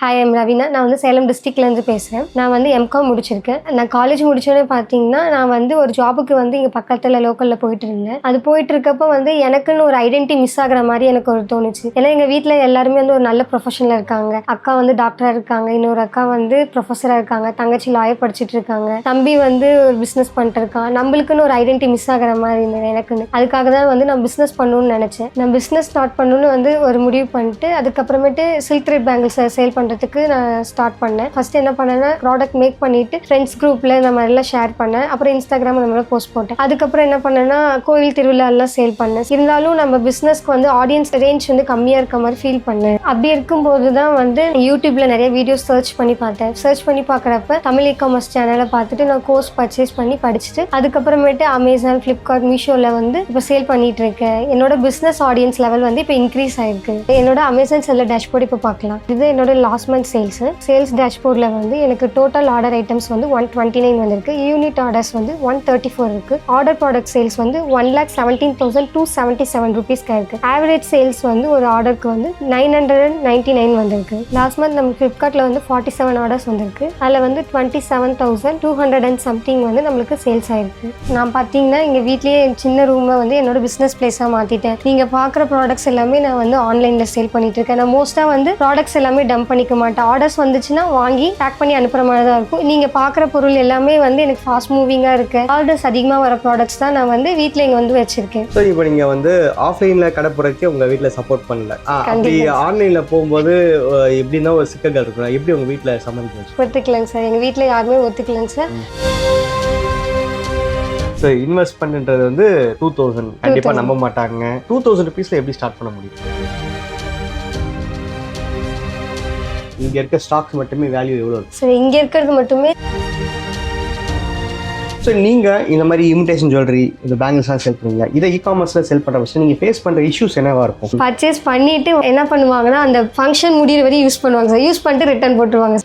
Hi M Raveena. நான் வந்து சேலம் டிஸ்ட்ரிக்ட்லேருந்து பேசுகிறேன். நான் வந்து எம்காம் முடிச்சிருக்கேன். நான் காலேஜ் முடிச்சோடனே பார்த்தீங்கன்னா, நான் வந்து ஒரு ஜாபுக்கு வந்து இங்கே பக்கத்தில் லோக்கலில் போயிட்டு இருந்தேன். அது போயிட்டு இருக்கப்போ வந்து எனக்குன்னு ஒரு ஐடென்டிட்டி மிஸ் ஆகிற மாதிரி எனக்கு ஒரு தோணுச்சு. ஏன்னா எங்கள் வீட்டில் எல்லாருமே வந்து ஒரு நல்ல ப்ரொஃபஷனில் இருக்காங்க. அக்கா வந்து டாக்டராக இருக்காங்க, இன்னொரு அக்கா வந்து ப்ரொஃபஸராக இருக்காங்க, தங்கச்சி லாயர் படிச்சுட்டு இருக்காங்க, தம்பி வந்து ஒரு பிஸ்னஸ் பண்ணிட்டு இருக்கான். நம்மளுக்குன்னு ஒரு ஐடென்டிட்டி மிஸ் ஆகிற மாதிரி இருந்தது எனக்குன்னு. அதுக்காக தான் வந்து நான் பிஸ்னஸ் பண்ணணும்னு நினச்சேன். நான் பிஸ்னஸ் ஸ்டார்ட் பண்ணணும்னு வந்து ஒரு முடிவு பண்ணிட்டு அதுக்கப்புறமேட்டு சில்க் த்ரெட் பேங்கிள்ஸ் சேல் பண்ணுறதுக்கு நான் ஸ்டார்ட் பண்ணேன். ஃபர்ஸ்ட் என்ன பண்ணேன்னா ப்ராடக்ட் மேக் பண்ணிட்டு ஃப்ரெண்ட்ஸ் குரூப்ல இந்த மாதிரிலாம் ஷேர் பண்ணேன். அப்புறம் இன்ஸ்டாகிராம் அந்த மாதிரி போஸ்ட் போட்டேன். அதுக்கப்புறம் என்ன பண்ணேன்னா கோயில் திருவிழாலாம் சேல் பண்ணேன். இருந்தாலும் நம்ம பிஸ்னஸ்க்கு வந்து ஆடியன்ஸ் ரேஞ்ச் வந்து கம்மியாக இருக்க மாதிரி ஃபீல் பண்ணேன். அப்படி இருக்கும்போது தான் வந்து யூடியூப்ல நிறைய வீடியோஸ் சர்ச் பண்ணி பார்த்தேன். சர்ச் பண்ணி பார்க்குறப்ப தமிழ் இ-காமர்ஸ் சேனலை பார்த்துட்டு நான் கோர்ஸ் பர்ச்சேஸ் பண்ணி படிச்சுட்டு அதுக்கப்புறமேட்டு அமேசான், ஃப்ளிப்கார்ட், மீஷோவில் வந்து இப்போ சேல் பண்ணிட்டு இருக்கேன். என்னோட பிஸ்னஸ் ஆடியன்ஸ் லெவல் வந்து இப்போ இன்க்ரீஸ் ஆயிருக்கு. என்னோட அமேசான் செல்லர் டேஷ்போர்ட் இப்போ பார்க்கலாம். இது என்னோட லாஸ்ட் மந்த் சேல்ஸ் டேஷ்போர்டில் வந்து எனக்கு டோட்டல் ஆர்டர் ஐட்டம்ஸ் வந்து 129 வந்திருக்கு. யூனிட் ஆர்டர்ஸ் வந்து 134 இருக்குது. ஆர்டர் ப்ராடக்ட் சேல்ஸ் வந்து 1,17,277 ருபீஸ்க்கு இருக்குது. ஆவரேஜ் சேல்ஸ் வந்து ஒரு ஆர்டருக்கு வந்து 999 வந்திருக்கு. லாஸ்ட் மந்த் நம்ம ஃப்ளிப்கார்ட்டில் வந்து 47 ஆர்டர்ஸ் வந்திருக்கு. அதில் வந்து 27,200 and something வந்து நம்மளுக்கு சேல்ஸ் ஆயிருக்கு. நான் பார்த்தீங்கன்னா எங்கள் வீட்லேயே சின்ன ரூமை வந்து என்னோட பிஸ்னஸ் பிளேஸாக மாற்றிட்டேன். நீங்கள் பார்க்குற ப்ராடக்ட்ஸ் எல்லாமே நான் வந்து ஆன்லைனில் சேல் பண்ணிட்டு இருக்கேன். நான் மோஸ்ட்டாக வந்து ப்ராடக்ட்ஸ் எல்லாமே டம்ப் பண்ணிக்க மாட்டேன். ஆர்டர்ஸ் வந்துச்சுன்னா வாங்கி பேக் பண்ணி அனுப்புற மாதிரி தான் இருக்கும். நீங்கள் பார்க்குற பொருள் எல்லாமே வந்து எனக்கு ஃபாஸ்ட் மூவிங்காக இருக்கு. ஆர்டர்ஸ் அதிகமாக வர ப்ராடக்ட்ஸ் தான் நான் வந்து வீட்டில் இங்கே வந்து வச்சிருக்கேன். ஸோ இப்போ நீங்கள் வந்து ஆஃப்லைனில் கடை போடுறதுக்கு உங்கள் வீட்டில் சப்போர்ட் பண்ணல. அப்படி ஆன்லைனில் போகும்போது எப்படின்னா ஒரு சிக்கல்கள் இருக்கும். எப்படி உங்கள் வீட்டில் சமாளிக்க ஒத்துக்கலங்க சார். எங்கள் வீட்டில் யாருமே ஒத்துக்கலங்க சார். ஸோ இன்வெஸ்ட்மெண்ட்ன்றது வந்து 2000 கண்டிப்பாக நம்ப மாட்டாங்க. 2000 ருபீஸில் எப்படி ஸ்டார்ட் பண்ண முடியும்? இங்கே இருக்க ஸ்டாக்ஸ் மட்டுமே வேல்யூ எவ்வளோ இருக்கும்? சார் இங்கே இருக்கிறது மட்டுமே. ஸோ நீங்கள் இந்த மாதிரி இமிடேஷன் ஜுவல்லரி, இந்த பேங்கிள்ஸ்லாம் செல் பண்ணுவீங்க. இதை இ-காமர்ஸில் செல் பண்ணுற விஷயம் நீங்கள் ஃபேஸ் பண்ணுற இஷ்யூஸ் என்னவா இருக்கும்? பர்ச்சேஸ் பண்ணிவிட்டு என்ன பண்ணுவாங்கன்னா அந்த ஃபங்க்ஷன் முடிகிற வரையும் யூஸ் பண்ணுவாங்க சார். யூஸ் பண்ணிட்டு ரிட்டர்ன் போட்டுருவாங்க.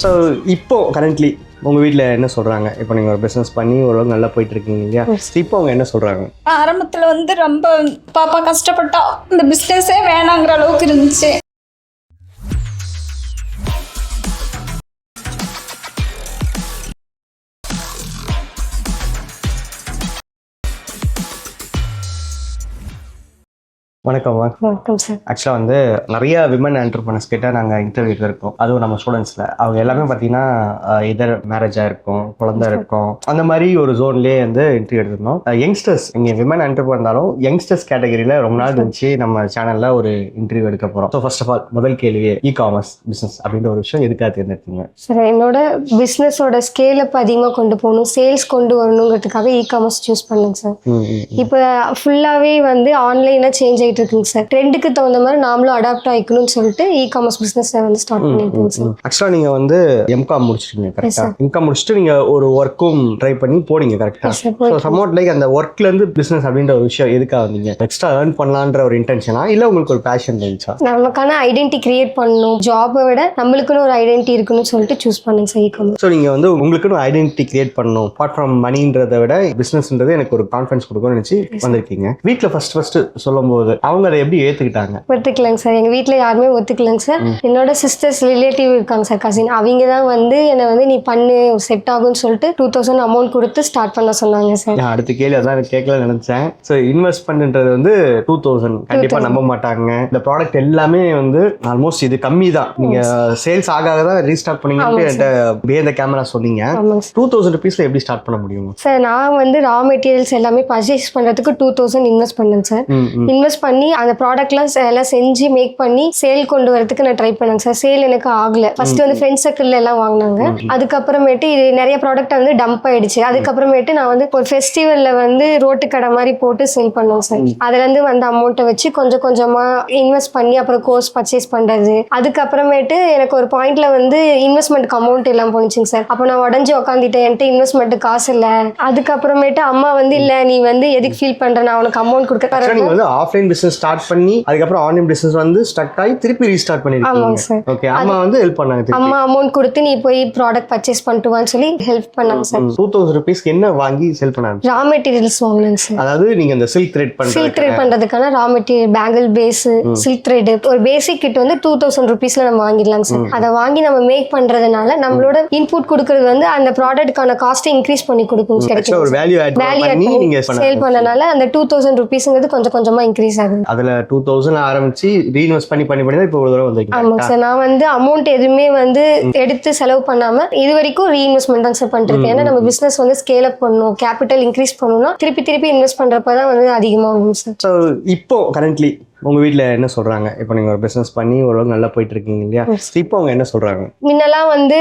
ஸோ இப்போது கரண்ட்லி உங்கள் வீட்டில் என்ன சொல்கிறாங்க? இப்போ நீங்கள் ஒரு பிஸ்னஸ் பண்ணி ஓரளவுக்கு நல்லா போயிட்டு இருக்கீங்க இல்லையா? இப்போ அவங்க என்ன சொல்கிறாங்க? ஆரம்பத்தில் வந்து ரொம்ப பாப்பா கஷ்டப்பட்டா, இந்த பிஸ்னஸே வேணாங்கிற அளவுக்கு இருந்துச்சு. வணக்கம்மா. வணக்கம் சார். ஆக்சுவலாக வந்து நிறைய விமன் என்டர்பிரனர்ஸ் கிட்ட நாங்கள் இன்டர்வியூ இருக்கோம். அதுவும் நம்ம ஸ்டூடெண்ட்ஸில் அவங்க எல்லாமே பார்த்தீங்கன்னா இதர் மேரேஜாக இருக்கும், குழந்தை இருக்கும், அந்த மாதிரி ஒரு ஜோன்லேயே வந்து இன்டர்வியூ எடுத்திருந்தோம். யங்ஸ்டர்ஸ், இங்கே விமன் என்டர்பிரனர் இருந்தாலும் யங்ஸ்டர்ஸ் கேட்டகரியில் ரொம்ப நாள் இருந்துச்சு நம்ம சேனலில் ஒரு இன்டர்வியூ எடுக்க போகிறோம். ஸோ ஃபர்ஸ்ட் ஆஃப் ஆல் முதல் கேள்வி, இ-காமர்ஸ் பிஸ்னஸ் அப்படின்ற ஒரு விஷயம் எதுக்காக தேர்ந்தெடுத்தீங்க? சார் என்னோட பிஸ்னஸோட ஸ்கேல் இப்போ அதிகமாக கொண்டு போகணும், சேல்ஸ் கொண்டு வரணுங்கிறதுக்காக இ-காமர்ஸ் சூஸ் பண்ணுங்க சார். இப்போ ஃபுல்லாகவே வந்து ஆன்லைனாக சேஞ்ச் ஆகிட்டு இருக்குங்க சார். ட்ரெண்டுக்கு தகுந்த மாதிரி நாமளும் அடாப்ட் ஆகிக்கணும்னு சொல்லிட்டு இ-காமர்ஸ் பிஸ்னஸ் வந்து ஸ்டார்ட் பண்ணிருக்கோங்க சார். ஆக்சுவலாக நீங்கள் வந்து எம்காம் முடிச்சிருக்கீங்க கரெக்டாக? எம்காம் முடிச்சுட்டு நீங்கள் ஒரு ஒர்க்கும் ட்ரை பண்ணி போனீங்க கரெக்டாக? ஸோ சம்வாட் லைக் அந்த ஒர்க்லேருந்து பிஸ்னஸ் அப்படின்ற ஒரு விஷயம் எதுக்காக வந்தீங்க? எக்ஸ்ட்ரா ஏர்ன் பண்ணலான்ற ஒரு இன்டென்ஷனா இல்லை உங்களுக்கு ஒரு பேஷன் இருந்துச்சா? நமக்கான ஐடென்டிட்டி கிரியேட் பண்ணணும், ஜாபை விட நம்மளுக்குன்னு ஒரு ஐடென்டிட்டி இருக்குன்னு சொல்லிட்டு சூஸ் பண்ணுங்க சார் இ-காமர்ஸ். ஸோ நீங்கள் வந்து உங்களுக்குன்னு ஒரு ஐடென்டிட்டி கிரியேட் பண்ணணும், அப்பார்ட் ஃப்ரம் மணின்றதை விட பிஸ்னஸ்ன்றது எனக்கு ஒரு கான்ஃபிடன்ஸ் கொடுக்கும்னு நினச்சி வந்திருக்கீங்க. வீட்டில் ஃபர்ஸ்ட் சொல்லும்போது அவங்க அதை எப்படி ஏற்றுக்கிட்டாங்க? ஒத்துக்கலங்க சார். எங்கள் வீட்டில் யாருமே ஒத்துக்கலங்க சார். என்னோட சிஸ்டர்ஸ் ரிலேட்டிவ் இருக்காங்க சார், கசின். அவங்க தான் வந்து என்னை வந்து நீ பண்ணு செட் ஆகும்னு சொல்லிட்டு 2000 அமௌண்ட் கொடுத்து ஸ்டார்ட் பண்ண சொன்னாங்க சார். அடுத்த கேள்வி அதான் கேட்கல நினைச்சேன். ஸோ இன்வெஸ்ட்மெண்ட்ன்றது வந்து 2000 கண்டிப்பாக நம்ப மாட்டாங்க. இந்த ப்ராடக்ட் எல்லாமே வந்து ஆல்மோஸ்ட் இது கம்மி தான். நீங்கள் சேல்ஸ் ஆக தான் ரீஸ்டார்ட் பண்ணீங்கன்னு என்கிட்ட கேமரா சொன்னீங்க. 2000 ருபீஸில் எப்படி ஸ்டார்ட் பண்ண முடியும் சார்? நான் வந்து ரா மெட்டீரியல்ஸ் எல்லாமே பர்ச்சேஸ் பண்ணுறதுக்கு 2000 இன்வெஸ்ட் பண்ணேங்க சார். இன்வெஸ்ட் பண்ணி அந்த ப்ராடக்ட்லாம் எல்லாம் செஞ்சு மேக் பண்ணி சேல் கொண்டு வரதுக்கு நான் ட்ரை பண்ணேங்க சார். சேல் எனக்கு ஆகல. ஃபர்ஸ்ட் வந்து ஃப்ரெண்ட்ஸ் சர்க்கிள் எல்லாம் வாங்கினாங்க. அதுக்கப்புறமேட்டு இது நிறைய ப்ராடக்ட் வந்து டம்ப் ஆயிடுச்சு. அதுக்கப்புறமேட்டு நான் வந்து ஒரு ஃபெஸ்டிவல்ல வந்து ரோட்டு கடை மாதிரி போட்டு சேல் பண்ணோம் சார். அதுல இருந்து வந்த அமௌண்ட்டை வச்சு கொஞ்சம் கொஞ்சமா இன்வெஸ்ட் பண்ணி அப்புறம் கோர்ஸ் பர்ச்சேஸ் பண்றது. அதுக்கப்புறமேட்டு எனக்கு ஒரு பாயிண்ட்ல வந்து இன்வெஸ்ட்மெண்ட்க்கு அமௌண்ட் எல்லாம் போனிச்சுங்க சார். அப்போ நான் உடஞ்சி உட்காந்துட்டேன், என்கிட்ட இன்வெஸ்ட்மெண்ட் காசு இல்லை. அதுக்கப்புறமேட்டு அம்மா வந்து இல்ல நீ வந்து எதுக்கு ஃபீல் பண்ற, நான் உனக்கு அமௌண்ட் கொடுக்க. ஆஃப்லைன் பிசினஸ் ஸ்டார்ட் பண்ணி அதுக்கப்புறம் ஆன்லைன் பிசினஸ் வந்து ஸ்டக் ஆகி திருப்பி ரீஸ்டார்ட் ஆமாங்க சார். பண்ணிருக்கீங்க. ஓகே, அம்மா வந்து ஹெல்ப் பண்ணாங்க திருப்பி. அம்மா அமௌண்ட் கொடுத்து நீ போய் ப்ராடக்ட் பர்ச்சேஸ் பண்ணிட்டு வான்னு சொல்லி ஹெல்ப் பண்ணாங்க சார். 2000 rupeesக்கு என்ன வாங்கி செல் பண்ணாங்க? ரா மெட்டீரியல்ஸ் வாங்கினாங்க சார். அதாவது நீங்க இந்த சில்க் த்ரெட் சில்க் த்ரெட் பண்றதுக்கான raw material, bangle base, silk thread, ஒரு பேசிக் கிட் வந்து 2000 rupeesல நம்ம வாங்கிடலாங்க சார். அதை வாங்கி நம்ம மேக் பண்றதுனால நம்மளோட இன்புட் கொடுக்கறது வந்து அந்த ப்ராடக்ட்கான காஸ்ட்டை இன்க்ரீஸ் பண்ணி கொடுக்கும். ஒரு வேல்யூ ஆட் பண்ணி நீங்க சேல் பண்ணனால அந்த 2000 rupeesங்கிறது கொஞ்சம் கொஞ்சமா இன்க்ரீஸ் ஆகுது. அதுல 2000 ஆரம்பிச்சு ரீஇன்வெஸ்ட் பண்ணி தான் இப்போ ஒரு தடவை வந்திருக்கீங்க. ஆமாங்க சார். நான் வந்து அமௌண்ட் எதுவுமே வந்து எடுத்து செலவு பண்ணாம இது வரைக்கும் ரீஇன்வெஸ்ட்மெண்ட் தான் சார் பண்ணிட்டு இருக்கேன். ஏன்னா நம்ம பிசினஸ் வந்து ஸ்கேல் அப் பண்ணணும், கேபிட்டல் இன்க்ரீஸ் பண்ணணும்னா திருப்பி இன்வெஸ்ட் பண்றப்பதான் வந்து அதிகமாகும் சார். ஸோ இப்போ கரண்ட்லி உங்க வீட்டில் என்ன சொல்றாங்க? இப்போ நீங்க ஒரு பிசினஸ் பண்ணி ஓரளவுக்கு நல்லா போயிட்டு இருக்கீங்க இல்லையா? இப்போ அவங்க என்ன சொல்றாங்க? முன்னெல்லாம் வந்து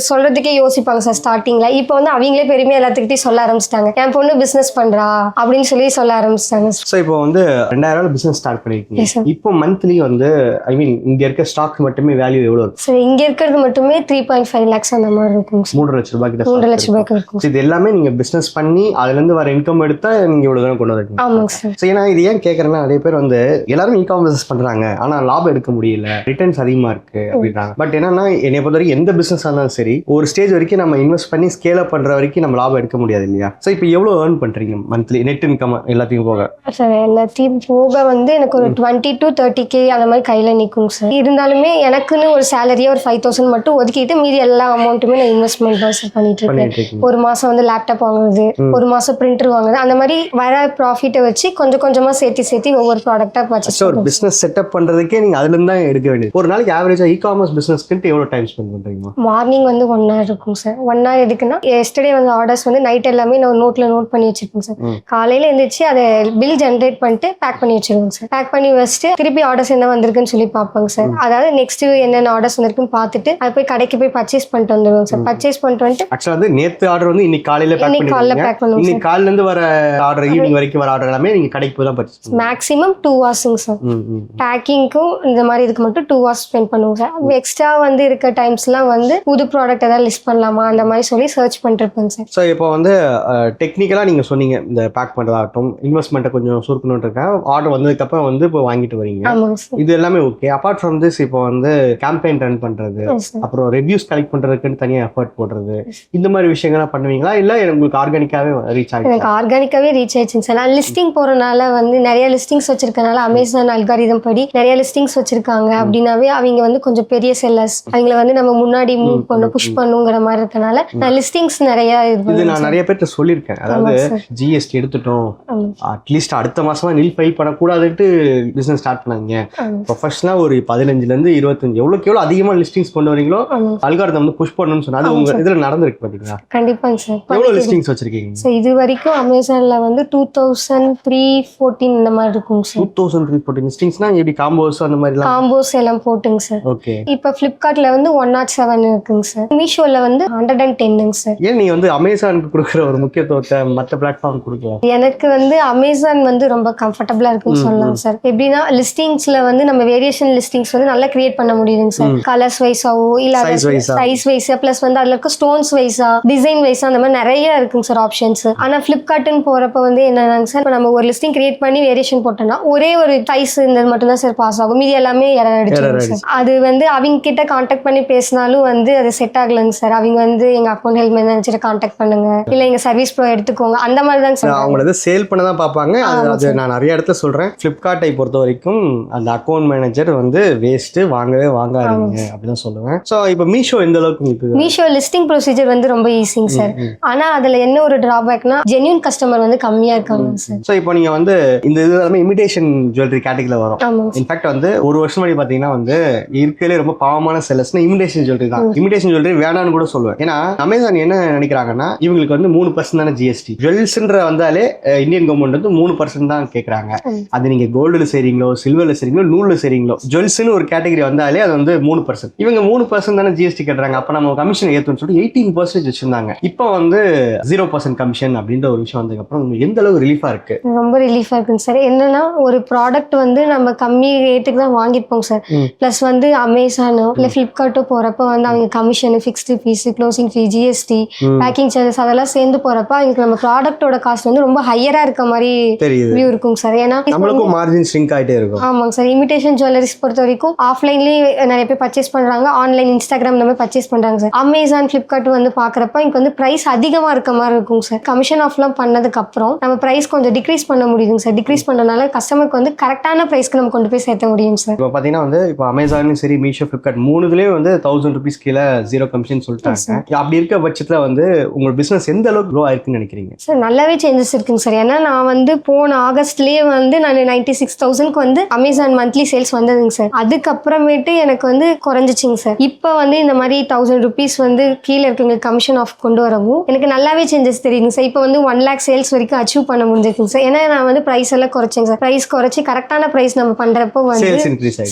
சொல்றதுக்கே யோசிப்பாங்க சார் ஸ்டார்டிங்ல. இப்போ வந்து அவங்களே பெருமையா எல்லாத்துக்கிட்டையும் சொல்ல ஆரம்பிச்சிட்டாங்க, என் பொண்ணு பிசினஸ் பண்றா அப்படின்னு சொல்லி சொல்ல ஆரம்பிச்சிட்டாங்க. ஸோ இப்போ வந்து 2000 பிசினஸ் ஸ்டார்ட் பண்ணிருக்கீங்க. இப்போ மந்த்லி வந்து ஐ மீன் இங்க இருக்க ஸ்டாக் மட்டுமே வேல்யூ எவ்வளவு இருக்கும் சார்? இங்க இருக்கிறது மட்டுமே 3.5 lakhs அந்த மாதிரி இருக்கும். 3 லட்ச ரூபாய் கிட்ட. 3 லட்ச ரூபாய்க்கு இருக்கும். இது எல்லாமே நீங்க பிசினஸ் பண்ணி அதுல இருந்து வர இன்கம் எடுத்தா நீங்க இவ்வளவு தூரம் கொண்டு வரீங்க. ஆமாங்க சார். ஸோ ஏன்னா இது ஏன் கேட்கறேன்னா, நிறைய பேர் வந்து எல்லாரும் இ-காமர்ஸ் பண்றாங்க, ஆனா லாபம் எடுக்க முடியல, ரிட்டர்ன்ஸ் அதிகமா இருக்கு அப்படின்றாங்க. பட் என்னன்னா, என்னை பொறுத்த வரைக்கும் எந்த பிசினஸ் ஆனாலும் சரி, ஒரு ஸ்டேஜ் வரைக்கும் நம்ம இன்வெஸ்ட் பண்ணி ஸ்கேல் அப் பண்ற வரைக்கும் நம்ம லாபம் எடுக்க முடியாது இல்லையா? சோ இப்போ எவ்வளவு ஏர்ன் பண்றீங்க மந்த்லி நெட் இன்கம் எல்லாத்தையும் போக? சார் எல்லாத்தையும் போக வந்து எனக்கு ஒரு 20 to 30K அந்த மாதிரி கையில நிற்கும் சார். இருந்தாலுமே எனக்குன்னு ஒரு சேலரியா ஒரு 5000 மட்டும் ஒதுக்கிட்டு மீதி எல்லா அமௌண்ட்டுமே நான் இன்வெஸ்ட்மெண்ட் தான் சார் பண்ணிட்டு இருக்கேன். ஒரு மாசம் வந்து லேப்டாப் வாங்குறது, ஒரு மாசம் பிரிண்டர் வாங்குறது, அந்த மாதிரி வர ப்ராஃபிட்டை வச்சு கொஞ்சம் கொஞ்சமா சேர்த்து ஒவ்வொரு ப்ராடக்டா பர்ச்சேஸ். ஒரு பிசினஸ் செட்டப் பண்றதுக்கே நீங்க அதுல இருந்து தான் எடுக்க வேண்டியது. ஒரு நாளைக்கு ஆவரேஜா இ-காமர்ஸ் பிசினஸ்க்கு எவ்வளவு டைம் ஸ்பெண்ட் பண்றீங்க? மார்னிங் வந்து 1 hour இருக்கும் சார். 1 hour எதுக்குன்னா, எஸ்டர்டே வந்து ஆர்டர்ஸ் வந்து நைட் எல்லாமே நான் நோட்ல நோட் பண்ணி வச்சிருக்கேன் சார். காலையில எழுந்திரிச்சு அதை பில் ஜென்ரேட் பண்ணிட்டு பேக் பண்ணி வச்சிருக்கோம் சார். பேக் பண்ணி வச்சுட்டு திருப்பி ஆர்டர்ஸ் என்ன வந்திருக்குன்னு சொல்லி பார்ப்பாங்க சார். அதாவது நெக்ஸ்ட் என்னென்ன ஆர்டர்ஸ் வந்திருக்குன்னு பார்த்துட்டு அது போய் கடைக்கு போய் பர்ச்சேஸ் பண்ணிட்டு வந்துடுவோம் சார். பர்ச்சேஸ் பண்ணிட்டு வந்துட்டு ஆக்சுவலா வந்து நேத்து ஆர்டர் வந்து இன்னைக்கு காலையில பேக் பண்ணுவீங்க. இன்னைக்கு காலையில இருந்து வர ஆர்டர் ஈவினிங் வரைக்கும் வர ஆர்டர் எல்லாமே நீங்க கடைக்கு போய் தான் பர்ச்சேஸ் பண்ணுவீங்க. Maximum 2 hours sir. பேக்கிங்க்கும் இந்த மாதிரி இதுக்கு மட்டும் 2 hours ஸ்பெண்ட் பண்ணுவோம் சார். எக்ஸ்ட்ரா வந்து இருக்க டைம்ஸ்லாம் வந்து புது ப்ராடக்ட் ஏதாவது லிஸ்ட் பண்ணலாமா அந்த மாதிரி சொல்லி சர்ச் பண்ணிட்டு இருப்பேன் சார். ஸோ இப்போ வந்து டெக்னிக்கலாக நீங்கள் சொன்னீங்க இந்த பேக் பண்ணுறதாகட்டும், இன்வெஸ்ட்மெண்ட்டை கொஞ்சம் சுருக்கணுன்றக்காக ஆர்டர் வந்ததுக்கப்புறம் வந்து இப்போ வாங்கிட்டு வரீங்க. ஆமாங்க சார். இது எல்லாமே ஓகே. அப்பார்ட் ஃப்ரம் திஸ் இப்போ வந்து கேம்பெயின் ரன் பண்ணுறது, அப்புறம் ரிவ்யூஸ் கலெக்ட் பண்ணுறதுக்குன்னு தனியாக எஃபர்ட் போடுறது, இந்த மாதிரி விஷயங்கள்லாம் பண்ணுவீங்களா? இல்லை உங்களுக்கு ஆர்கானிக்காகவே ரீச் ஆகிடுச்சு? எனக்கு ஆர்கானிக்காவே ரீச் ஆயிடுச்சுங்க சார். நான் லிஸ்டிங் போகிறனால வந்து நிறைய லிஸ்டிங்ஸ் வச்சிருக்கனால அமேசான் அல்காரிதம் படி நிறைய லிஸ்டிங்ஸ் வச்சிருக்காங்க அப்படின்னாவே அவங்க வந்து கொஞ்சம் பெரிய செல்லர்ஸ், அவங்களை வந்து நம்ம முன்னாடி மூவ் பண்ண புஷ் பண்ணுங்கிற மாதிரி இருக்கனால நான் லிஸ்டிங்ஸ் நிறைய இது நான் நிறைய பேர்ட்ட சொல்லியிருக்கேன். அதாவது ஜிஎஸ்டி எடுத்துட்டோம், அட்லீஸ்ட் அடுத்த மாசமா நில் பை பண்ணக்கூடாதுன்ட்டு பிசினஸ் ஸ்டார்ட் பண்ணாங்க. ப்ரொஃபஷனலா ஒரு 15 ல இருந்து 25 எவ்வளவுக்கு எவ்வளவு அதிகமா லிஸ்டிங்ஸ் கொண்டு வரீங்களோ அல்காரிதம் வந்து புஷ் பண்ணணும்னு சொன்னா அது உங்க இதுல நடந்திருக்கு பாத்தீங்களா? கண்டிப்பாங்க சார். எவ்வளவு லிஸ்டிங்ஸ் வச்சிருக்கீங்க? சார் இது வரைக்கும் அமேசான்ல வந்து 2314 இந்த மாதிரி இருக்கும் சார். 2314 லிஸ்டிங்ஸ்னா எப்படி காம்போஸ் அந்த மாதிரி காம்போஸ் எல்லாம் போட்டுங்க சார். ஓகே. இப்போ ஃபிளிப்கார்ட்ல வந்து 107 இருக்குங்க சார். மீஷோல வந்து 110ங்க சார். ஏன் நீங்க வந்து அமேசானுக்கு கொடுக்குற ஒரு முக்கியத்துவத்தை மற்ற பிளாட்ஃபார்ம் கொடுக்கலாம்? எனக்கு வந்து அமேசான் வந்து ரொம்ப கம்ஃபர்டபுளா இருக்குன்னு சொல்லலாம் சார். எப்படின்னா லிஸ்டிங்ஸ்ல வந்து நம்ம வேரியேஷன் லிஸ்டிங்ஸ் வந்து நல்லா கிரியேட் பண்ண முடியுதுங்க சார். கலர்ஸ் வைஸாவோ இல்ல சைஸ் வைஸா பிளஸ் வந்து அதுல இருக்க ஸ்டோன்ஸ் வைஸா டிசைன் வைஸா அந்த மாதிரி நிறைய இருக்குங்க சார் ஆப்ஷன்ஸ். ஆனா பிளிப்கார்ட்னு போறப்ப வந்து என்னன்னாங்க சார், இப்போ நம்ம ஒரு லிஸ்டிங் கிரியேட் பண்ணி வேரியேஷன் போட்டோம்னா ஒரே ஒரு சைஸ் இந்த மட்டும் தான் சார் பாஸ் ஆகும், மீதி எல்லாமே எரர் அடிச்சிடும் சார். அது வந்து அவங்க கிட்ட கான்டாக்ட் பண்ணி பேசினாலும் வந்து அது செட் ஆகலங்க சார். அவங்க வந்து எங்க அக்கௌண்ட் ஹெல்ப் மேனேஜரை கான்டாக்ட் பண்ணுங்க, இல்ல எங்க சர்வீஸ் ப்ரோ எடுத்துக்கோங்க, அந்த மாதிரி தாங்க சார். அவங்கள சேல் பண்ண தான் பார்ப்பாங்க. அது நான் நிறைய இடத்துல சொல்றேன். பிளிப்கார்ட்டை பொறுத்த வரைக்கும் அந்த அக்கௌண்ட் மேனேஜர் வந்து வேஸ்ட், வாங்கவே வாங்காதீங்க அப்படின்னு சொல்லுவேன். ஸோ இப்போ மீஷோ எந்த அளவுக்கு உங்களுக்கு? மீஷோ லிஸ்டிங் ப்ரொசீஜர் வந்து ரொம்ப ஈஸிங்க சார். ஆனா அதுல என்ன ஒரு டிராபேக்னா ஜென்யூன் கஸ்டமர் வந்து கம்மியா இருக்காங்க சார். ஸோ இப்போ நீங்க வந்து இந்த இது எல்லாமே இமிடேஷன் ஜுவல்லரி கேட்டகரியில வரும். இன்ஃபேக்ட் வந்து ஒரு வருஷம் முன்னாடி பாத்தீங்கன்னா வந்து இருக்கிறதுலே ரொம்ப பாவமான செல்லர்ஸ்னா இமிடேஷன் ஜுவல்லரி தான். இமிடேஷன் ஜுவல்லரி வேணான்னு கூட சொல்லுவேன். ஏன்னா அமேசான் என்ன நினைக்கிறாங்கன்னா, இவங்களுக்கு வந்து 3% தானே ஜிஎஸ்டி, ஜுவல்ஸ்ன்ற வந்தாலே இந்தியன் கவர்மெண்ட் வந்து 3% தான் கேட்கறாங்க. அது நீங்க கோல்டுல செய்றீங்களோ சில்வர்ல செய்றீங்களோ நூல்ல செய்றீங்களோ ஜுவல்ஸ்னு ஒரு கேட்டகரி வந்தாலே அது வந்து 3%. இவங்க 3% தானே ஜிஎஸ்டி கேட்கறாங்க, அப்ப நம்ம கமிஷன் ஏற்றுன்னு சொல்லிட்டு 18% வச்சிருந்தாங்க. இப்போ வந்து 0% கமிஷன் அப்படின்ற ஒரு விஷயம் வந்ததுக்கு அப்புறம் எந்த அளவு ரிலீஃபா இருக்கு? ரொம்ப ரிலீஃபா இருக்குங்க சார். என்னன்னா ஒரு ப்ராடக்ட் ப்ராடக்ட் வந்து நம்ம கம்மி ரேட்டுக்கு தான் வாங்கியிருப்போம் சார். ப்ளஸ் வந்து அமேசானோ இல்லை ஃப்ளிப்கார்ட்டோ போகிறப்ப வந்து அவங்க கமிஷனு, ஃபிக்ஸ்டு ஃபீஸ், க்ளோசிங் ஃபீ, ஜிஎஸ்டி, பேக்கிங் சார்ஜஸ் அதெல்லாம் சேர்ந்து போகிறப்ப அவங்களுக்கு நம்ம ப்ராடக்ட்டோட காஸ்ட் வந்து ரொம்ப ஹையராக இருக்க மாதிரி வியூ இருக்கும் சார். ஏன்னா நம்மளுக்கும் மார்ஜின் ஸ்ட்ரிங்க் ஆகிட்டே இருக்கும். ஆமாங்க சார். இமிடேஷன் ஜுவல்லரிஸ் பொறுத்த வரைக்கும் ஆஃப்லைன்லேயே நிறைய பேர் பர்ச்சேஸ் பண்ணுறாங்க, ஆன்லைன் இன்ஸ்டாகிராம் இந்த மாதிரி பர்ச்சேஸ் பண்ணுறாங்க சார். அமேசான், ஃப்ளிப்கார்ட் வந்து பார்க்குறப்ப இங்கே வந்து ப்ரைஸ் அதிகமாக இருக்க மாதிரி இருக்கும் சார். கமிஷன் ஆஃப்லாம் பண்ணதுக்கப்புறம் நம்ம ப்ரைஸ் கொஞ்சம் டிக்ரீஸ் பண்ண முடியுதுங்க சார். டிக்ரீஸ் பண்ணுறதுனால கஸ்டமருக்கு வந்து கரெக்டான ப்ரைஸ்க்கு நம்ம கொண்டு போய் சேர்த்த முடியும் சார். இப்போ பார்த்தீங்கன்னா வந்து இப்போ அமேசானும் சரி, மீஷோ, ஃப்ளிப்கார்ட் மூணுலேயும் வந்து 1000 rupees கீழே 0 கமிஷன் சொல்லிட்டாங்க. அப்படி இருக்க பட்சத்தில் வந்து உங்களோட பிஸ்னஸ் எந்த அளவுக்கு க்ரோ ஆயிருக்குன்னு நினைக்கிறீங்க? சார் நல்லாவே சேஞ்சஸ் இருக்குங்க சார். ஏன்னா நான் வந்து போன ஆகஸ்ட்லேயே வந்து நான் 96,000க்கு வந்து அமேசான் மந்த்லி சேல்ஸ் வந்ததுங்க சார். அதுக்கப்புறமேட்டு எனக்கு வந்து குறைஞ்சிச்சிங்க சார். இப்போ வந்து இந்த மாதிரி 1000 rupees வந்து கீழே இருக்கவங்களுக்கு கமிஷன் ஆஃப் கொண்டு வரவும் எனக்கு நல்லாவே சேஞ்சஸ் தெரியுதுங்க சார். இப்போ வந்து 1 lakh சேல்ஸ் வரைக்கும் அச்சீவ் பண்ண முடிஞ்சிருக்குங்க சார். ஏன்னா நான் வந்து ப்ரைஸ் எல்லாம் குறைச்சேங்க சார். ப்ரைஸ் குறைச்சி கரெக்டான ப்ரைஸ் நம்ம பண்றப்போ வந்து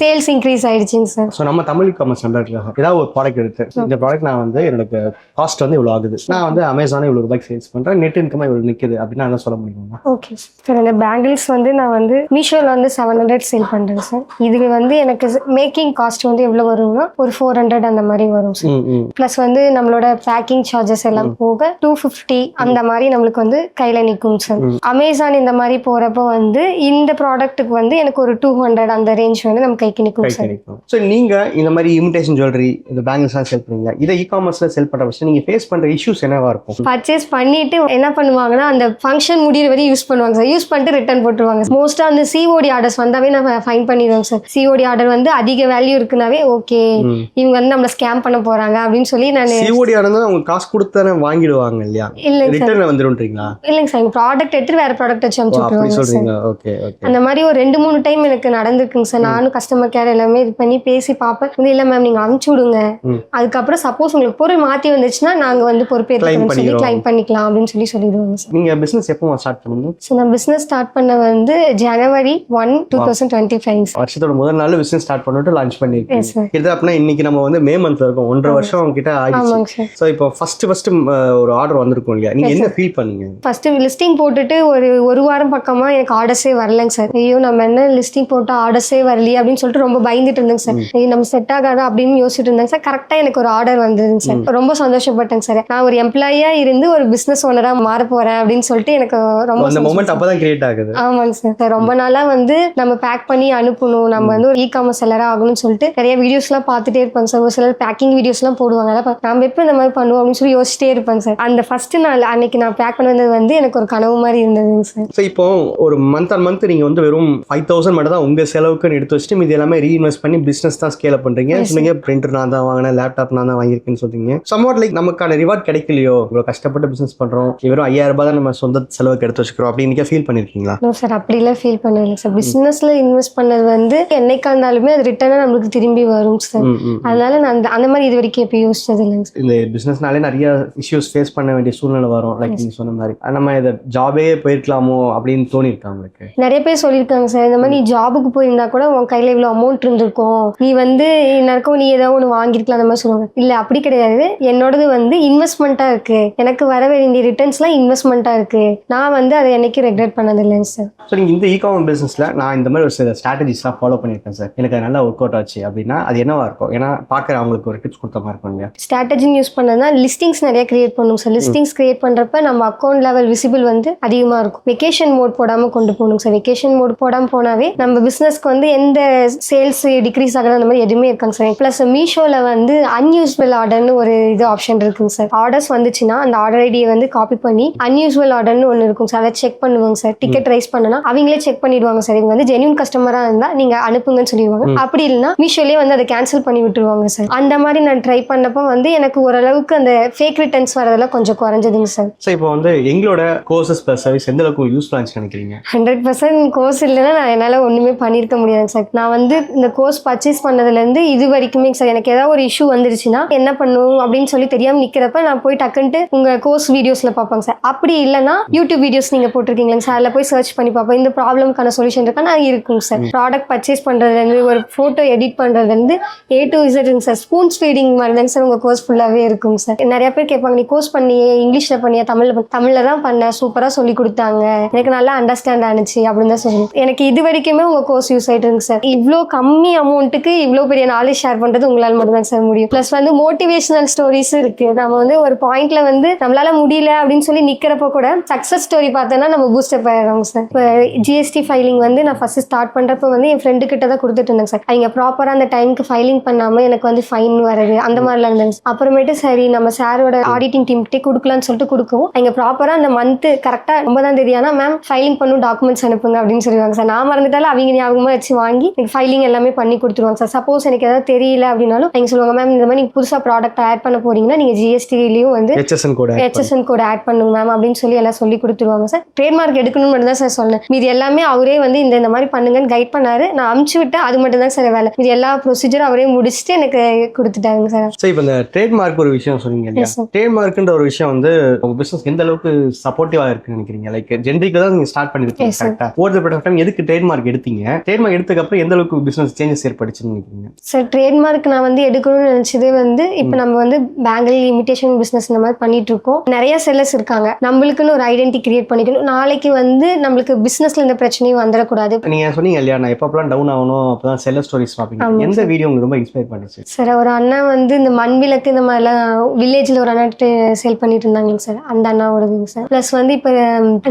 சேல்ஸ் இன்க்ரீஸ் ஆயிடுச்சுங்க சார். ஸோ நம்ம தமிழ் காமர்ஸ் நம்பர்ல ஏதாவது ஒரு ப்ராடக்ட் எடுத்து இந்த ப்ராடக்ட் நான் வந்து என்னோட காஸ்ட் வந்து இவ்வளோ ஆகுது, நான் வந்து அமேசானே இவ்வளோ ரூபாய்க்கு சேல்ஸ் பண்றேன், நெட் இன்கம் இவ்வளோ நிற்குது அப்படின்னா என்ன சொல்ல முடியுமா? Okay sir. இந்த பேங்கிள்ஸ் வந்து நான் வந்து மீஷோவில் வந்து 700 சேல் பண்ணுறேன் சார். இதுக்கு வந்து எனக்கு மேக்கிங் காஸ்ட் வந்து எவ்வளோ வரும்னா ஒரு 400 அந்த மாதிரி வரும் சார். ப்ளஸ் வந்து நம்மளோட பேக்கிங் சார்ஜஸ் எல்லாம் போக 250 அந்த மாதிரி நம்மளுக்கு வந்து கையில் நிற்கும் சார். அமேசான் இந்த மாதிரி போகிறப்போ வந்து இந்த ப்ராடக்ட்டுக்கு வந்து எனக்கு ஒரு 200 அந்த ரேஞ்ச் வந்து நம்ம கைக்கு நிற்கும் சார். ஸோ நீங்கள் இந்த மாதிரி இமிடேஷன் ஜுவல்லரி, இந்த பேங்கிள்ஸ்லாம் செல் பண்ணுறீங்க, இதை இ-காமர்ஸில் செல் பண்ணுற பட்சம் நீங்கள் ஃபேஸ் பண்ணுற இஷ்யூஸ் என்னவா இருக்கும்? பர்ச்சேஸ் பண்ணிட்டு என்ன பண்ணுவாங்கன்னா அந்த ஃபங்க்ஷன் முடிகிற வரை யூஸ் பண்ணுவாங்க சார். யூஸ் பண்ணிட்டு ரிட்டர்ன் போட்டுருவாங்க. மோஸ்ட்டாக அந்த சிஓடி ஆர்டர்ஸ் வந்தாவே நான் ஃபைன் பண்ணிடுவேன் சார். சிஓடி ஆர்டர் வந்து அதிக வேல்யூ இருக்குனாவே ஓகே இவங்க வந்து நம்மளை ஸ்கேம் பண்ண போறாங்க அப்படின்னு சொல்லி நான் சிஓடி ஆர்டர் தான் அவங்க காசு கொடுத்தானே வாங்கிடுவாங்க இல்லையா? இல்லைங்க சார், ரிட்டர்ன் வந்துருன்றீங்களா? இல்லைங்க சார், ப்ராடக்ட் எடுத்து வேற ப்ராடக்ட் வச்சு அனுப்பிச்சுட்டுருவாங்க. Okay okay. அந்த மாதிரி ஒரு 2-3 டைம் எனக்கு நடந்திருக்குங்க சார். நானும் கஸ்டமர் கேர் எல்லாமே இது பண்ணி பேசி பார்ப்பேன். வந்து இல்லை மேம் நீங்கள் அனுப்பிச்சு விடுங்க, அதுக்கப்புறம் சப்போஸ் உங்களுக்கு பொருள் மாற்றி வந்துச்சுன்னா நாங்கள் வந்து பொறுப்பேற்கணும்னு சொல்லி கிளைம் பண்ணிக்கலாம் அப்படின்னு சொல்லிடுவாங்க சார். நீங்கள் பிஸ்னஸ் எப்போ ஸ்டார்ட் பண்ணுங்க? ஸோ நான் பிஸ்னஸ் ஸ்டார்ட் பண்ண வந்து January 1, 2025. வருஷத்தோட முதல் நாள் பிஸ்னஸ் ஸ்டார்ட் பண்ணிட்டு லான்ச் பண்ணிருக்கேன். இது அப்படின்னா இன்னைக்கு நம்ம வந்து மே மந்த்ல இருக்கோம், 1.5 வருஷம் கிட்ட ஆயிடுச்சு. ஸோ இப்போ ஃபர்ஸ்ட் ஒரு ஆர்டர் வந்திருக்கும் இல்லையா, நீங்க என்ன ஃபீல் பண்ணீங்க? ஃபர்ஸ்ட் லிஸ்டிங் போட்டுட்டு ஒரு வாரம் பக்கமா எனக்கு ஆர்டர்ஸே வரலங்க சார். ஐயோ நம்ம என்ன லிஸ்டிங் போட்டா ஆர்டர்ஸே வரலையே அப்படின்னு சொல்லிட்டு ரொம்ப பயந்துட்டு இருந்தேங்க சார். ஐயோ நம்ம செட் ஆகாதா அப்படின்னு யோசிச்சுட்டு இருந்தேங்க சார். கரெக்டா எனக்கு ஒரு ஆர்டர் வந்ததுங்க சார். ரொம்ப சந்தோஷப்பட்டேங்க சார். நான் ஒரு எம்ப்ளாயியா இருந்து ஒரு பிசினஸ் ஓனரா மாற போறேன் அப்படின்னு சொல்லிட்டு எனக்கு ரொம்ப அந்த மொமெண்ட் அப்பதான் கிரியேட் ஆகுது. ஆமாங்க சார். ரொம்ப நாளா வந்து நம்ம பேக் பண்ணி அனுப்பணும், நம்ம வந்து ஒரு இ-காமர்ஸ் செல்லரா ஆகணும்னு சொல்லிட்டு நிறைய வீடியோஸ் எல்லாம் பார்த்துட்டே இருப்பாங்க சார். ஒரு சிலர் பேக்கிங் வீடியோஸ் எல்லாம் போடுவாங்க, நம்ம எப்போ இந்த மாதிரி பண்ணுவோம் அப்படின்னு சொல்லி யோசிச்சிட்டே இருப்பாங்க சார். அந்த ஃபர்ஸ்ட் நாள் அன்னைக்கு நான் பேக் பண்ணது வந்து எனக்கு ஒரு கனவு மாதிரி இருந்ததுங்க சார். ஸோ இப்போ ஒரு மந்த் ஆன் மந்த் நீங்க வந்து வெறும் 5,000 மட்டும் தான் உங்க செலவுக்குன்னு எடுத்து வச்சுட்டு இது எல்லாமே ரீஇன்வெஸ்ட் பண்ணி பிசினஸ் தான் ஸ்கேல் அப் பண்றீங்க. சொன்னீங்க பிரிண்டர் நான் தான் வாங்கினேன், லேப்டாப் நான் தான் வாங்கியிருக்கேன்னு சொல்றீங்க. சம்வாட் லைக் நமக்கான ரிவார்ட் கிடைக்கலையோ, இவ்வளவு கஷ்டப்பட்டு பிசினஸ் பண்றோம், வெறும் 5,000 ரூபாய் தான் நம்ம சொந்த செலவுக்கு எடுத்து வச்சுக்கிறோம் அப்படின்னு ஃபீல் பண்ணிருக்கீங்களா? சார் அப்படிலாம் ஃபீல் பண்ணல சார். பிசினஸ்ல இன்வெஸ்ட் பண்ணது வந்து என்னைக்கா இருந்தாலுமே அது ரிட்டர்னா நம்மளுக்கு திரும்பி வரும் சார். அதனால நான் அந்த மாதிரி இது வரைக்கும் எப்போ யோசிச்சது இல்லைங்க சார். இந்த பிசினஸ்னாலே நிறைய இஷ்யூஸ் ஃபேஸ் பண்ண வேண்டிய சூழ்நிலை வரும். லைக் நீங்க சொன்ன மாதிரி நம்ம இதை ஜாபே போயிருக்கலாமோ அப்படின்னு தோணிருக்கா உங்களுக்கு? நிறைய பேர் சொல்லியிருக்காங்க சார், இந்த மாதிரி நீ ஜாபுக்கு போயிருந்தா கூட உன் கையில இவ்வளவு அமௌண்ட் இருந்திருக்கும், நீ வந்து நடக்கும் நீ ஏதாவது ஒன்று வாங்கிருக்கலாம் அந்த மாதிரி சொல்லுவாங்க. இல்ல அப்படி கிடையாது, என்னோடது வந்து இன்வெஸ்ட்மெண்ட்டா இருக்கு, எனக்கு வர வேண்டிய ரிட்டர்ன்ஸ்லாம் இன்வெஸ்ட்மெண்ட்டா இருக்கு. நான் வந்து அதை என்னைக்கு ரெக்ரெட் பண்ணது இல்லைங்க சார். ஸோ நீங்கள் இந்த இ-காமர்ஸ் பிஸ்னஸ்ல நான் இந்த மாதிரி ஒரு சில ஸ்ட்ராட்டஜிஸ்லாம் ஃபாலோ பண்ணியிருக்கேன் சார், எனக்கு அது நல்லா ஒர்க் அவுட் ஆச்சு அப்படின்னா அது என்னவா இருக்கும்? ஏன்னா பார்க்குற அவங்களுக்கு ஒரு டிப்ஸ் கொடுத்த மாதிரி இருக்கும் இல்லையா? ஸ்ட்ராட்டஜின்னு யூஸ் பண்ணதுனா லிஸ்டிங்ஸ் நிறைய கிரியேட் பண்ணும் சார். லிஸ்டிங்ஸ் கிரியேட் பண்றப்ப நம்ம அக்கௌண்ட் லெவல் விசிபிள் வந்து அதிகமா இருக்கும். வெக்கேஷன் மோட் போடாம கொண்டு போகணும் சார். வெக்கேஷன் மோட் போடாம போனாவே நம்ம பிசினஸ்க்கு வந்து எந்த சேல்ஸ் டிக்ரீஸ் ஆகுது அந்த மாதிரி எதுவுமே இருக்காங்க சார். பிளஸ் மீஷோல வந்து அன்யூஸ்வல் ஆர்டர்னு ஒரு இது ஆப்ஷன் இருக்குங்க சார். ஆர்டர்ஸ் வந்துச்சுன்னா அந்த ஆர்டர் ஐடியை வந்து காப்பி பண்ணி அன்யூஸ்வல் ஆர்டர்னு ஒன்று இருக்கும் சார், அதை செக் பண்ணுவாங்க சார். டிக்கெட் ரைஸ் பண்ணனா அவங்களே செக் பண்ணிடுவாங்க சார். இவங்க வந்து ஜென்யூன் கஸ்டமரா இருந்தா நீங்க அனுப்புங்கன்னு சொல்லிடுவாங்க. அப்படி இல்லைன்னா மீஷோலயே வந்து அதை கேன்சல் பண்ணி விட்டுருவாங்க சார். அந்த மாதிரி நான் ட்ரை பண்ணப்போ வந்து எனக்கு ஓரளவுக்கு அந்த ஃபேக் ரிட்டர்ன்ஸ் வரதெல்லாம் கொஞ்சம் குறைஞ்சதுங்க சார். ஸோ இப்போ வந்து எங்களோட கோர்சஸ் ப்ளஸ் சர்வீஸ் எந்த அளவுக்கு யூஸ்ஃபுல்லாக நினைக்கிறீங்க? 100% கோர்ஸ் இல்லைன்னா நான் என்னால் ஒன்றுமே பண்ணியிருக்க முடியாதுங்க சார். நான் வந்து இந்த கோர்ஸ் பர்ச்சேஸ் பண்ணதுலேருந்து இது வரைக்குமே சார் எனக்கு ஏதாவது ஒரு இஷ்யூ வந்துருச்சுன்னா என்ன பண்ணும் அப்படின்னு சொல்லி தெரியாமல் நிற்கிறப்ப நான் போய் டக்குன்ட்டு உங்கள் கோர்ஸ் வீடியோஸில் பார்ப்பாங்க சார். அப்படி இல்லைன்னா யூடியூப் வீடியோஸ் நீங்கள் போட்டிருக்கீங்களா சார், அதில் போய் சர்ச் பண்ணி பார்ப்பேன் இந்த ப்ராப்ளம்க்கான சொல்யூஷன் இருக்கா நான் இருக்குங்க சார். ப்ராடக்ட் பர்ச்சேஸ் பண்ணுறதுலேருந்து ஒரு ஃபோட்டோ எடிட் பண்ணுறதுலேருந்து A to Z sir. Spoon feeding மாதிரி தாங்க சார் உங்கள் கோர்ஸ் ஃபுல்லாகவே இருக்குங்க சார். நிறைய பேர் கேட்பாங்க நீ கோர்ஸ் பண்ணியே இங்கிலீஷில் பண்ணியா தமிழில் தான் பண்ண, சூப்பராக சொல்லி கொடுத்தாங்க, எனக்கு நல்லா அண்டர்ஸ்டாண்ட் ஆனிச்சு அப்படின்னு தான் சொல்லுவேன். எனக்கு எனக்கு இது வரைக்குமே உங்கள் கோர்ஸ் யூஸ் ஆகிட்டுருங்க சார். இவ்வளோ கம்மி அமௌண்ட்டுக்கு இவ்வளோ பெரிய நாலேஜ் ஷேர் பண்ணுறது உங்களால் மட்டும்தான் சார் முடியும். ப்ளஸ் வந்து மோட்டிவேஷனல் ஸ்டோரிஸும் இருக்குது. நம்ம வந்து ஒரு பாயிண்ட்ல வந்து நம்மளால முடியல அப்படின்னு சொல்லி நிற்கிறப்ப கூட சக்ஸஸ் ஸ்டோரி பார்த்தோன்னா நம்ம பூஸ்டப் ஆயிடுறோம் சார். இப்போ ஜிஎஸ்டி ஃபைலிங் வந்து நான் ஃபர்ஸ்ட் ஸ்டார்ட் பண்ணுறப்ப வந்து என் ஃப்ரெண்டு கிட்ட தான் கொடுத்துட்டு இருந்தேங்க சார். அவங்க ப்ராப்பராக அந்த டைமுக்கு ஃபைலிங் பண்ணாமல் எனக்கு வந்து ஃபைன் வருது அந்த மாதிரிலாம் இருந்தாங்க. அப்புறமேட்டு சரி நம்ம சாரோட ஆடிட்டிங் டீம்கிட்டே கொடுக்கலான்னு சொல்லிட்டு கொடுக்கவும் அவங்க ப்ராப்பராக அந்த மந்த் கரெக்டாக 9ஆம் தேதி ஆனால் மேம் ஃபைலிங் பண்ணும் டாக்குமெண்ட்ஸ் அனுப்புங்க அப்படின்னு சொல்லுவாங்க சார். நான் மறந்துட்டாலும் அவங்க ஞாபகமாக வச்சு வாங்கி எனக்கு ஃபைலிங் எல்லாமே பண்ணி கொடுத்துருவாங்க சார். சப்போஸ் எனக்கு ஏதாவது தெரியல அப்படின்னாலும் அவங்க சொல்லுவாங்க மேம் இந்த மாதிரி நீங்கள் புதுசாக ப்ராடக்ட் ஆட் பண்ண போறீங்கன்னா நீங்கள் ஜிஎஸ்டிலையும் வந்து HSN கோட் ஆட் பண்ணுங்க மேம் அப்படின்னு சொல்லி எல்லாம் சொல்லி கொடுத்துருவாங்க சார். ட்ரேட்மார்க் எடுக்கணும்னு மட்டும் தான் சார் சொன்னேன். மீது எல்லாமே அவரே வந்து இந்த மாதிரி பண்ணுங்கன்னு கைட் பண்ணாரு. நான் அமுச்சு விட்டேன், அது மட்டும் தான் சார் வேலை. இது எல்லா ப்ரொசீஜரும் அவரே முடிச்சுட்டு எனக்கு கொடுத்துட்டாங்க சார். ஸோ இப்போ இந்த ட்ரேட்மார்க் ஒரு விஷயம் சொன்னீங்க இல்லையா, ட்ரேட்மார்க்ன்ற ஒரு விஷயம் வந்து உங்க பிசினஸ் எந்த அளவுக்கு சப்போர்ட்டிவா இருக்குன்னு நினைக்கிறீங்க? லைக் ஜென்ரிக்கா தான் நீங்க ஸ்டார்ட் பண்ணிருக்கீங்க கரெக்டா. Over the period of time எதுக்கு ட்ரேட்மார்க் எடுத்தீங்க? ட்ரேட்மார்க் எடுத்ததுக்கு அப்புறம் எந்த அளவுக்கு பிசினஸ் சேஞ்சஸ் ஏற்பட்டுச்சுன்னு நினைக்கிறீங்க? சார் ட்ரேட்மார்க் நான் வந்து எடுக்கணும்னு நினைச்சதே வந்து இப்போ நம்ம வந்து பேங்கிள் இமிடேஷன் பிசினஸ் இந்த மாதிரி பண்ணிட்டு இருக்கோம். நிறைய செல்லர்ஸ் இருக்காங்க. நம்மளுக்குன்னு ஒரு ஐடென்டி கிரியேட் பண்ணிக்கணும். நாளைக்கு வந்து நம்மளுக்கு பிசினஸ்ல இந்த பிரச்சனையும் வந்துடக்கூடாது. நீங்க சொன்னீங்க இல்லையா, நான் எப்பப்பெல்லாம் டவுன் ஆகணும் அப்பதான் செல்லர் ஸ்டோரிஸ் பார்ப்பீங்க. எந்த வீடியோ உங்களுக்கு ரொம்ப இன்ஸ்பயர் பண்ணுச்சு? சார் ஒரு அண்ணா வந்து இந்த மண் விளக்கு இந்த மாதிரிலாம் வில்லேஜ்ல ஒரு அண்ணா சேல் பண்ணிட்டு இருந்தாங்க சார். அந்த அண்ணா வருதுங்க சார். பிளஸ் வந்து இப்போ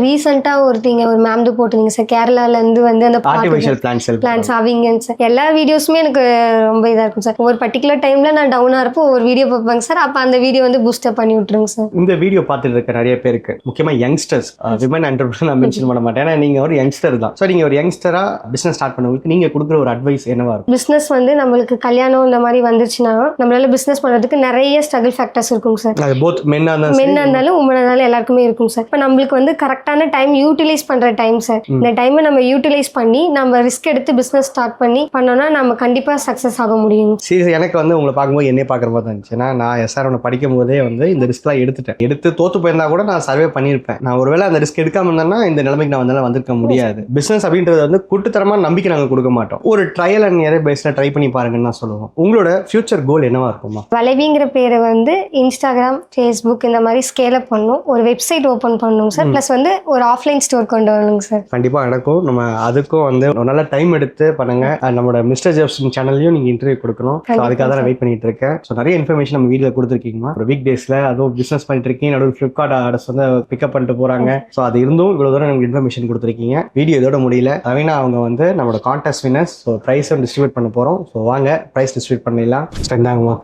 ரீசெண்டா ஒருத்தீங்க ஒரு மேம் போட்டுருங்க சார், கேரளால இருந்து வந்து அந்த ஆர்டிஃபிஷியல் பிளான்ஸ் அவங்க சார். எல்லா வீடியோஸுமே எனக்கு ரொம்ப இதா இருக்கும் சார். ஒரு பர்டிகுலர் டைம்ல நான் டவுனா இருப்போ ஒரு வீடியோ பார்ப்பாங்க சார். அப்ப அந்த வீடியோ வந்து பூஸ்டப் பண்ணி விட்டுருங்க சார். இந்த வீடியோ பார்த்துட்டு இருக்க நிறைய பேருக்கு, முக்கியமா யங்ஸ்டர்ஸ், விமன் என்டர்பிரினர் நான் மென்ஷன் பண்ண மாட்டேன், ஏன்னா நீங்க ஒரு யங்ஸ்டர் தான். ஸோ நீங்க ஒரு யங்ஸ்டரா பிசினஸ் ஸ்டார்ட் பண்ணவங்களுக்கு நீங்க கொடுக்குற ஒரு அட்வைஸ் என்னவா இருக்கும்? பிசினஸ் வந்து நம்மளுக்கு கல்யாணம் இந்த மாதிரி வந்துருச்சுன்னா நம்மளால பிசினஸ் பண்றதுக்கு நிறைய ஸ்ட்ரகிள் ஃபேக்டர்ஸ் இருக்கும் சார். அது போத் மென்னா இருந்தாலும் உமனா இருந்தாலும் எல்லாருக்குமே இருக்கும் சார். இப்போ நம்மளுக்கு வந்து கரெக்டான டைம் யூட்டிலைஸ் பண்ற டைம் சார். இந்த டைமை நம்ம யூட்டிலைஸ் பண்ணி நம்ம ரிஸ்க் எடுத்து பிசினஸ் ஸ்டார்ட் பண்ணி பண்ணோம்னா நம்ம கண்டிப்பா சக்சஸ் ஆக முடியும். சீரியஸ் எனக்கு வந்து உங்களை பார்க்கும்போது என்னைய பார்க்குற மாதிரி தான் இருந்துச்சு. ஏன்னா நான் SR1 படிக்கும் போதே வந்து இந்த ரிஸ்க்லாம் எடுத்து தோத்து போயிருந்தா கூட நான் சர்வே பண்ணியிருப்பேன். நான் ஒருவேளை அந்த ரிஸ்க் எடுக்காம இருந்தேன்னா இந்த நிலைமைக்கு நான் வந்து வந்திருக்க முடியாது. பிசினஸ் அப்படின்றது வந்து கூட்டுத்தரமா நம்பிக்கை நாங்கள் கொடுக்க மாட்டோம். ஒரு ட்ரையல் அண்ட் எரர் பேஸ்ல ட்ரை பண்ணி பாருங்கன்னு நான் சொல்லுவோம். உங்களோட ஃபியூச்சர் கோல் என்னவா இருக்குமா? வளைவிங்கிற பேரை வந்து இன்ஸ்டாகிராம், ஃபேஸ்புக் இந்த மாதிரி ஸ்கேல் அப் பண்ணணும். ஒரு வெப்சைட் ஓப்பன் பண்ணணும் சார். பிளஸ் வந்து ஒரு ஆஃப்லைன் ஸ்டோர் கொண்டு வரணுங்க சார். கண்டிப்பா நடக்கும். நம்ம அதுக்கும் வந்து ஒரு நல்ல டைம் எடுத்து பண்ணுங்க. நம்மளோட மிஸ்டர் ஜெப்சன் சேனல்லையும் நீங்க இன்டர்வியூ கொடுக்கணும். அதுக்காக தான் வெயிட் பண்ணிட்டு இருக்கேன். ஸோ நிறைய இன்ஃபர்மேஷன் நம்ம வீடியோ கொடுத்துருக்கீங்கம்மா. ஒரு வீக் டேஸ்ல அதுவும் பிசினஸ் பண்ணிட்டு இருக்கீங்க, நடுவில் ஃபிளிப்கார்ட் ஆர்டர்ஸ் வந்து பிக்கப் பண்ணிட்டு போறாங்க. ஸோ அது இருந்தும் இவ்வளவு தூரம் நமக்கு இன்ஃபர்மேஷன் கொடுத்துருக்கீங்க. வீடியோ இதோட முடியல. ரவீனா அவங்க வந்து நம்மளோட கான்டெஸ்ட் வின்னர்ஸ். ஸோ ப்ரைஸும் டிஸ்ட்ரிபியூட் பண்ண போறோம். ஸோ வாங்க ப்ரைஸ் டிஸ்ட்ரிபியூட் பண்ணிடலாம். இந்தாங்கம்மா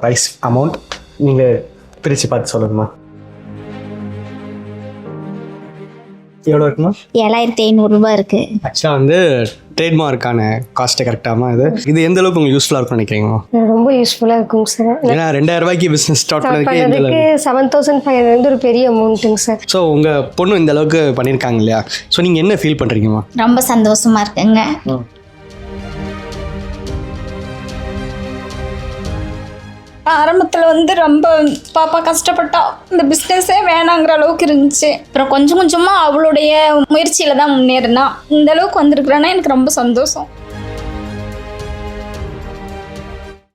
ப்ரைஸ் அமௌண்ட், நீங்க பிரிச்சு பார்த்து சொல்லுங்கம்மா. எவ்வளோ இருக்குமா? 7500 ரூபாய் இருக்கு. ஆக்சுவலாக வந்து ட்ரேட்மார்க்கான காஸ்ட்டு கரெக்டாமா? இது எந்த அளவுக்கு உங்களுக்கு யூஸ்ஃபுல்லாக இருக்கும்னு நினைக்கிறீங்களா? ரொம்ப யூஸ்ஃபுல்லாக இருக்குங்க சார். ஏன்னா 2000 ரூபாய்க்கு பிஸ்னஸ் ஸ்டார்ட் பண்ணுறதுக்கு 7500 ஒரு பெரிய அமௌண்ட்டுங்க சார். ஸோ உங்கள் பொண்ணு இந்த அளவுக்கு பண்ணியிருக்காங்க இல்லையா? ஸோ நீங்கள் என்ன ஃபீல் பண்ணுறீங்கம்மா? ரொம்ப சந்தோஷமா இருக்குங்க. ஆரம்பத்தில் வந்து ரொம்ப பாப்பா கஷ்டப்பட்டா, இந்த பிஸ்னஸே வேணாங்கிற அளவுக்கு இருந்துச்சு. அப்புறம் கொஞ்சம் கொஞ்சமாக அவளுடைய முயற்சியில் தான் முன்னேறினா இந்த அளவுக்கு வந்திருக்கிறேன்னா எனக்கு ரொம்ப சந்தோஷம்.